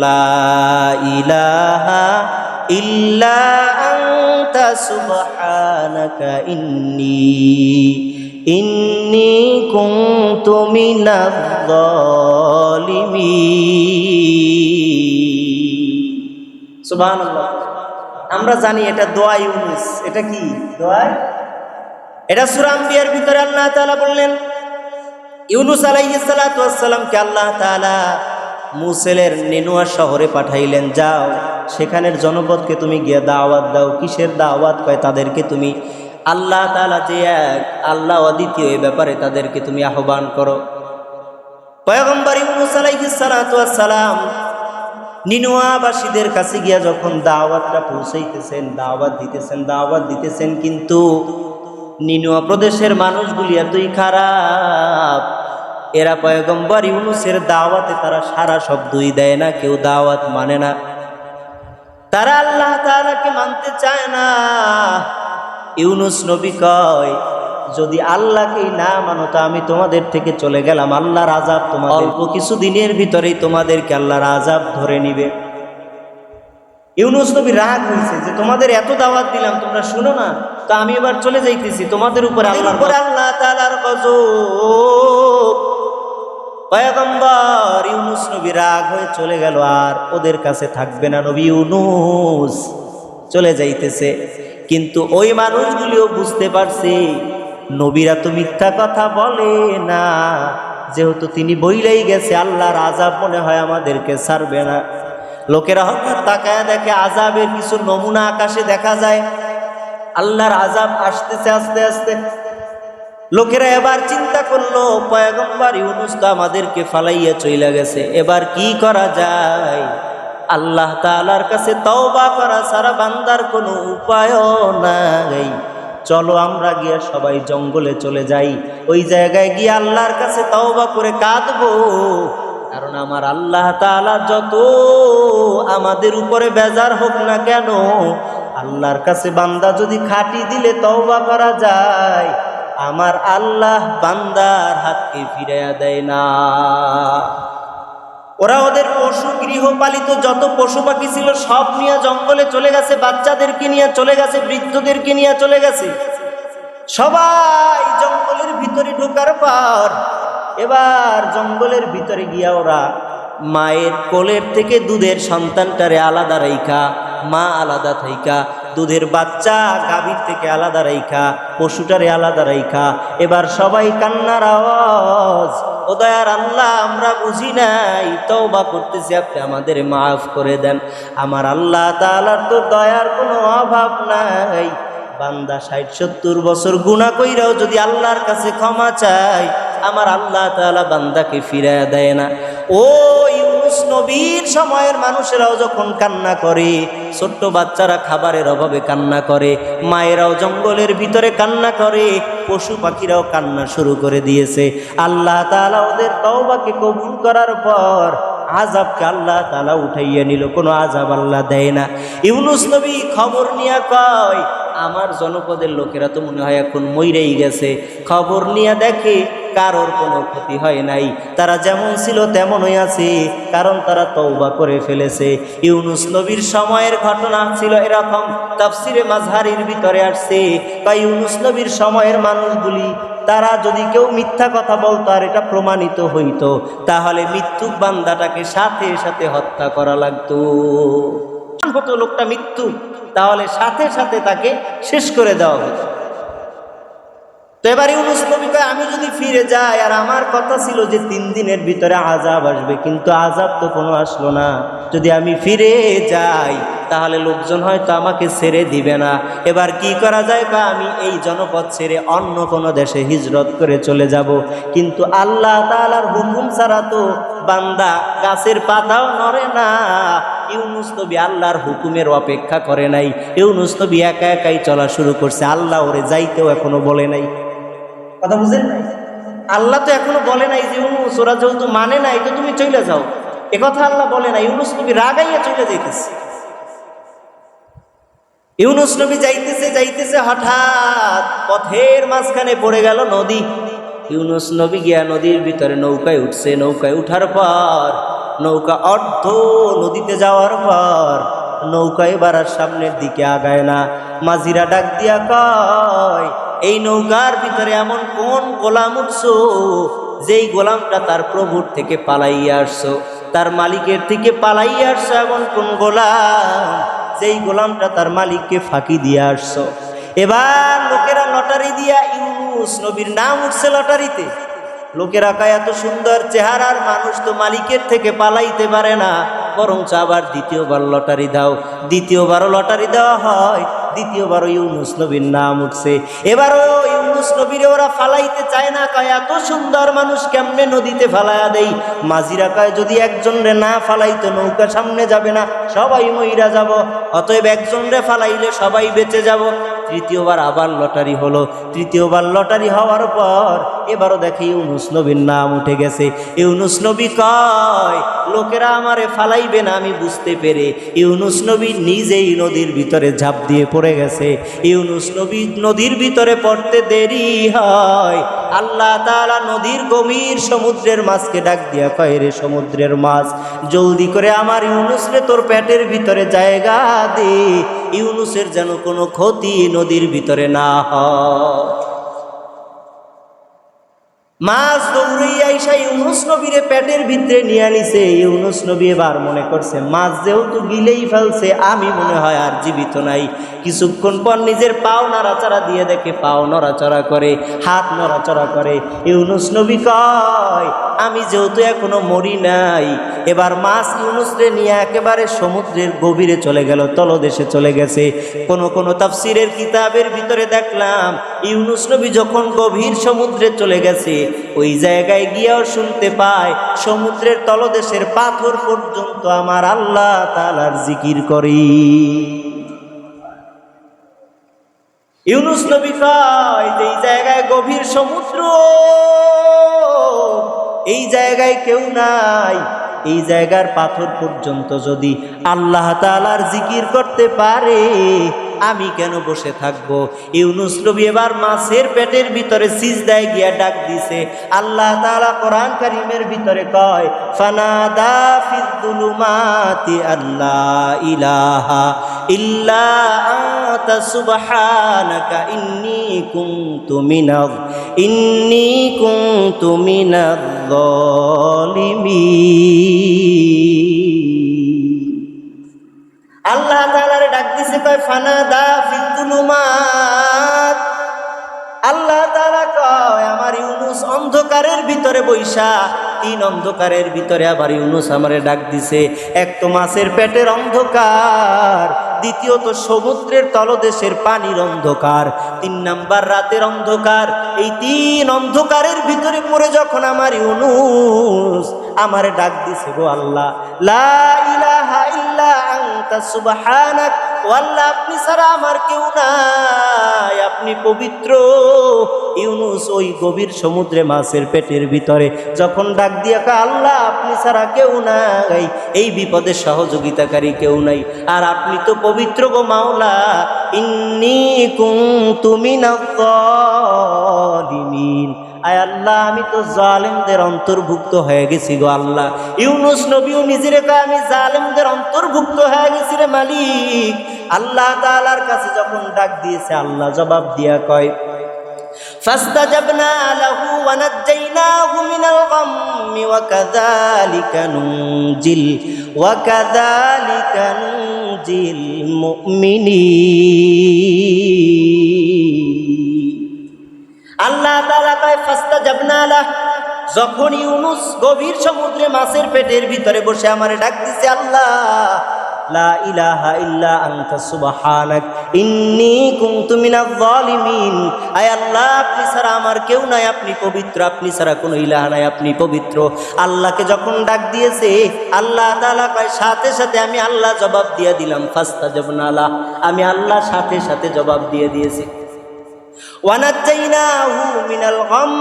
লা ইলাহা ইল্লা আনতা সুবহানাকা ইন্নী কুনতু মিনাজ যালিমিন। সুবহানাল্লাহ। আমরা জানি এটা দোয়া ইউনুস। এটা কি দোয়া? এটা সূরা আম্বিয়ার ভিতরে আল্লাহ তাআলা বললেন ইউনুস আলাইহিস সালাতু ওয়াস সালামকে আল্লাহ তাআলা মুসেলের নিনুয়া শহরে পাঠাইলেন, যাও সেখানের জনপদকে তুমি গিয়ে দাওয়াত দাও। কিসের দাওয়াত? কয় তাদেরকে তুমি আল্লাহ তাআলা যে এক, আল্লাহ অদ্বিতীয়, এই ব্যাপারে তাদেরকে তুমি আহ্বান করো। পয়গম্বর ইউনুস আলাইহিস সালাতু ওয়াস সালাম নিনুয়াবাসীদের কাছে গিয়া যখন দাওয়াতটা পৌঁছাইতেছেন, দাওয়াত দিতেছেন, কিন্তু নিনুয়া প্রদেশের মানুষগুলি এতই খারাপ, এরা পয়গম্বর ইউনুসের দাওয়াতে তারা সারা শব্দই দেয় না, কেউ দাওয়াত মানে না, তারা আল্লাহ তাআলাকে মানতে চায় না। ইউনুস নবী কয়, যদি আল্লাহকেই না মানো তো আমি তোমাদের থেকে চলে গেলাম, আল্লাহর আযাব তোমাদের অল্প কিছু দিনের ভিতরেই তোমাদেরকে আল্লাহর আযাব ধরে নিবে। ইউনুস নবী রাগ হয়েছে যে তোমাদের এত দাওয়াত দিলাম, তোমরা শুনো না, তো আমি এবার চলে যাইতেছি, তোমাদের উপরে আল্লাহ তাআলার গজব। পয়গম্বর ইউনুস নবী রাগ হয়ে চলে গেল, আর ওদের কাছে থাকবে না। নবী ইউনুস চলে যাইতেছে, কিন্তু ওই মানুষগুলিও বুঝতে পারছে নবীরা তো মিথ্যা কথা বলে না, যেহেতু তিনি বইলেই গেছে আল্লাহর আযাব মনে হয় আমাদেরকে ছাড়বে না। লোকেরা হঠাৎ তাকায় দেখে আযাবের কিছু নমুনা আকাশে দেখা যায়, আল্লাহর আযাব আসতেছে আস্তে আস্তে। লোকেরা এবার চিন্তা করলো, পয়গম্বর ইউনুস তো আমাদেরকে ফালাইয়া চইলা গেছে, এবার কি করা যায়? আল্লাহ তাআলার কাছে তওবা করা ছাড়া বান্দার কোনো উপায়ও নাই। চলো আমরা গিয়ে সবাই জঙ্গলে চলে যাই, ওই জায়গায় গিয়ে আল্লাহর কাছে তওবা করে কাঁদবো, কারণ আমার আল্লাহ তাআলা যত আমাদের উপরে বেজার হোক না কেন, আল্লাহর কাছে বান্দা যদি খাঁটি দিলে তওবা করা যায়, আমার আল্লাহ বান্দার হাতকে ফিরাইয়া দেয় না। ওরা ওদের পশু, গৃহপালিত যত পশু পাখি ছিল সব নিয়ে জঙ্গলে চলে গেছে, বাচ্চাদেরকে নিয়ে চলে গেছে, বৃদ্ধদেরকে নিয়ে চলে গেছে। সবাই জঙ্গলের ভিতরে ঢোকার পর এবার জঙ্গলের ভিতরে গিয়া ওরা মায়ের কোলের থেকে দুধের সন্তানটারে আলাদা রাইখা, মা আলাদা থাইকা, দুধের বাচ্চা গাভীর থেকে আলাদা রাইখা, পশুটারে আলাদা রাইখা, এবার সবাই কান্নার আওয়াজ, ও দয়ার আল্লাহ আমরা বুঝি নাই, তওবা করতেছি, আপনি আমাদের মাফ করে দেন। আমার আল্লাহ তাআলার তো দয়ার কোনো অভাব নাই, বান্দা 60-70 বছর গুনাহ কইরাও যদি আল্লাহর কাছে ক্ষমা চায়, আমার আল্লাহ তাআলা বান্দাকে ফিরাইয়া দেয় না। ও ইউনুস নবীর সময়ের মানুষেরাও যখন কান্না করে, ছোট্ট বাচ্চারা খাবারের অভাবে কান্না করে, মায়েরাও জঙ্গলের ভিতরে কান্না করে, পশু পাখিরাও কান্না শুরু করে দিয়েছে। আল্লাহ তাআলা ওদের তওবাকে কবুল করার পর আযাবকে আল্লাহ তাআলা উঠাইয়া নিল, কোনো আযাব আল্লাহ দেয় না। ইউনুস নবী খবর নিয়ে কয়, আমার জনপদের লোকেরা তো মনে হয় এখন মইরেই গেছে। খবর নিয়ে দেখে কারোর কোনো ক্ষতি হয় নাই, তারা যেমন ছিল তেমনই আছে, কারণ তারা তওবা করে ফেলেছে। ইউনুস নবীর সময়ের ঘটনা ছিল এরকম, তাফসিরে মাযহারির ভিতরে আসছে, বা ইউনুস নবীর সময়ের মানুষগুলি তারা যদি কেউ মিথ্যা কথা বলতো আর এটা প্রমাণিত হইতো, তাহলে মৃত্যুক বান্দাটাকে সাথে সাথে হত্যা করা লাগতো। হতো লোকটা মৃত্যু, তাহলে সাথে সাথে তাকে শেষ করে দেওয়া হতো। তো এবার ইউনুস নবী কয়, আমি যদি ফিরে যাই, আর আমার কথা ছিল যে 3 দিনের ভিতরে আযাব আসবে, কিন্তু আযাব তো কোনো আসলো না। যদি আমি ফিরে যাই তাহলে লোকজন হয়তো আমাকে ছেড়ে দিবে না। এবার কি করা যায়? আমি এই জনপদ ছেড়ে অন্য কোনো দেশে হিজরত করে চলে যাব। কিন্তু আল্লাহ তাআলার হুকুম ছাড়া তো বান্দা গাছের পাতাও নড়ে না। ইউনুস নবী আল্লাহর হুকুমের অপেক্ষা করে নাই, ইউনুস নবী একা একাই চলা শুরু করছে। আল্লাহ ওরে যাইতেও এখনো বলে নাই। কথা বুঝেন নাই? আল্লাহ তো এখনো বলে নাই যে ইউনুস ওরা যেহেতু মানে নাই তো তুমি চলে যাও, এ কথা আল্লাহ বলে নাই। ইউনুস নবী রাগাইয়া চলে যাইতেছে। ইউনুস নবী যাইতেছে, হঠাৎ পথের মাঝখানে পড়ে গেল নদী। ইউনুস নবী গিয়া নদীর ভিতরে নৌকায় উঠছে। নৌকায় উঠার পর নৌকা অর্ধ নদীতে যাওয়ার পর নৌকা এবার আর সামনের দিকে আগায় না। মাঝিরা ডাক দিয়া কয়, এই নৌকার ভিতরে এমন কোন গোলাম উঠছো যেই গোলামটা তার প্রভুর থেকে পালাইয়া আসছো, তার মালিকের থেকে পালাইয়া আসছো? এমন কোন গোলাম যেই গোলামটা তার মালিককে ফাঁকি দিয়ে আসছো? এবার লোকেরা লটারি দিয়া ইউনুস নবীর নাম উঠছে লটারিতে। লোকেরা কয়, এত সুন্দর চেহারার মানুষ তো মালিকের থেকে পালাইতে পারে না, বরঞ্চ আবার দ্বিতীয়বার লটারি দাও। দ্বিতীয়বারও লটারি দেওয়া হয়, দ্বিতীয়বারও ইউনুস নবীর নাম উঠছে। এবারও ইউনুস নবীরে ওরা ফালাইতে চায় না, কয় এত সুন্দর মানুষ কেমনে নদীতে ফালাইয়া দেই? মাঝিরা কয়, যদি একজনরে না ফালাইতো নৌকা সামনে যাবে না, সবাই মইরা যাব, অতএব একজনরে ফালাইলে সবাই বেঁচে যাব। তৃতীয়বার আবার লটারি হলো। তৃতীয়বার লটারি হওয়ার পর এবারও দেখে ইউনুস নবীর নাম উঠে গেছে। ইউনুস নবী কয়, লোকেরা আমারে ফালাইবে না আমি বুঝতে পেরে ইউনুস নবী নিজেই নদীর ভিতরে ঝাঁপ দিয়ে পড়ে গেছে। ইউনুস নবী নদীর ভিতরে পড়তে দেরি হয়, আল্লাহ তাআলা নদীর গভীর সমুদ্রের মাছকে ডাক দিয়া কয়, রে সমুদ্রের মাছ, জলদি করে আমার ইউনুসরে তোর পেটের ভিতরে জায়গা দে, ইউনুসের যেন কোনো ক্ষতি নদীর ভিতরে না হয়। মাছ দৌড়াইয়া আইসা ইউনুস নবীরে পেটের ভিতরে নিয়ে নিছে। ইউনুস নবী এবার মনে করছে মাছ যেহেতু গিলেই ফেলছে, আমি মনে হয় আর জীবিত নাই। কিছুক্ষণ পর নিজের পাও নড়াচড়া দিয়ে দেখে পাও নড়াচড়া করে, হাত নড়াচড়া করে। ইউনুস নবী কয়, আমি যেহেতু এখনো মরি নাই। এবার মাছ ইউনুসরে নিয়ে একেবারে সমুদ্রের গভীরে চলে গেল, তলদেশে চলে গেছে। কোন তাফসীরের কিতাবের ভিতরে দেখলাম ইউনুস নবী যখন গভীর সমুদ্রে চলে গেছে, ওই জায়গায় গিয়েও শুনতে পায় সমুদ্রের তলদেশের পাথর পর্যন্ত আমার আল্লাহ তাআলার জিকির করি। ইউনুস নবী কয় যে এই জায়গায় গভীর সমুদ্র, এই জায়গায় কেউ নাই, এই জায়গার পাথর পর্যন্ত যদি আল্লাহ তাআলার জিকির করতে পারে, আমি কেন বসে থাকবো? ইউনুস নবী এবার মাছের পেটের ভিতরে সিজদায় গিয়া ডাক দিছে। আল্লাহ তাআলা কোরআন কারীমের ভিতরে কয়, ফানাদা ফিজ যুলুমাতি আল্লা ইলাহা ইল্লা আনতা সুবহানাকা ইন্নী কুনতু মিনাজ যালিমিন। আল্লাহ তাআলারে ডাক দিছে, কয় ফানাদা ফিজ যুলুমাত। আল্লাহ তাআলা কয় আমার ইউনুস অন্ধকারের ভিতরে বৈশা, তিন অন্ধকারের ভিতরে আবার ইউনুস আমারে ডাক দিছে। এক তো মাছের পেটের অন্ধকার, দ্বিতীয়ত সমুদ্রের তলদেশের পানির অন্ধকার, ৩ নাম্বার রাতের অন্ধকার। এই ৩ অন্ধকারের ভিতরে পড়ে যখন আমার ইউনুস আমারে ডাক দিছে, গো আল্লাহ, লা ইলাহা ইল্লা আনতা সুবহানাক, ও আল্লাহ আপনি ছাড়া আমার কেউ নাই, আপনি পবিত্র। ইউনুস ওই গভীর সমুদ্রে মাছের পেটের ভিতরে যখন ডাক দিয়া কয়, আল্লাহ আপনি ছাড়া কেউ নাই, এই বিপদে সহযোগিতাকারী কেউ নাই, আর আপনি তো পবিত্র গো মাওলা, ইন্নী কুনতু মিনাজ যালিমিন, আয় আল্লাহ আমি তো জালেমদের অন্তর্ভুক্ত হয়ে গেছি গো আল্লাহ। ইউনুস নবীও নিজের কয়, আমি জালেমদের অন্তর্ভুক্ত হয়ে গেছি রে মালিক। আল্লাহ তাআলার কাছে যখন ডাক দিয়েছে, আল্লাহ জবাব দিয়া কয়, ফাস্তাজাবনা লাহু ওয়া নাজ্জাইনাহু মিনাল গাম্মি ওয়া কাযালিকা নুনজিল মুমিনিন। আল্লাহ তাআলা কয় ফাস্তাজাবনা লাহু, যখন ইউনুস গভীর সমুদ্রে মাছের পেটের ভিতরে বসে আমারে ডাক দিছে, আল্লাহ লা ইলাহা ইল্লা আনতা সুবহানাক ইন্নী কুনতু মিনাজ যালিমিন, আয় আল্লাহ আপনি ছাড়া আমার কেউ নাই, আপনি পবিত্র, আপনি ছাড়া কোনো ইলাহা নাই, আপনি পবিত্র। আল্লাহকে যখন ডাক দিয়েছে, আল্লাহ তাআলা কয় সাথে সাথে আমি আল্লাহ জবাব দিয়ে দিলাম, ফাস্তাজাবনা লাহু, আমি আল্লাহ সাথে সাথে জবাব দিয়ে দিয়েছি। ওয়া নাজ্জাইনাহু মিনাল গাম,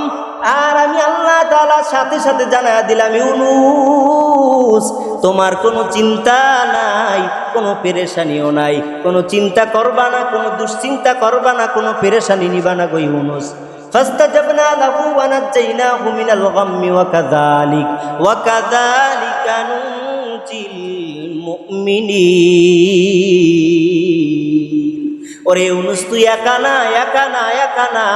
আর আমি আল্লাহ তাআলা সাথে সাথে জানায়া দিলাম, ইউনুস তোমার কোনো চিন্তা নাই, কোনো পেরেশানিও নাই, কোনো চিন্তা করবা না, কোনো দুশ্চিন্তা করবা না, কোনো পেরেশানি নিবা না গো ইউনুস। ফাস্তাজাবনা লাহু ওয়া নাজ্জাইনাহু মিনাল গাম্মি ওয়া কাযালিকা কানুজিল মুমিনিন। ওরে ইউনূস তুই একা না, একা না, একা না।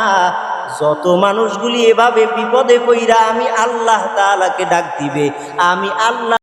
যত মানুষগুলি এভাবে বিপদে পইরা আমি আল্লাহ তাআলাকে ডাক দিবে, আমি আল্লাহ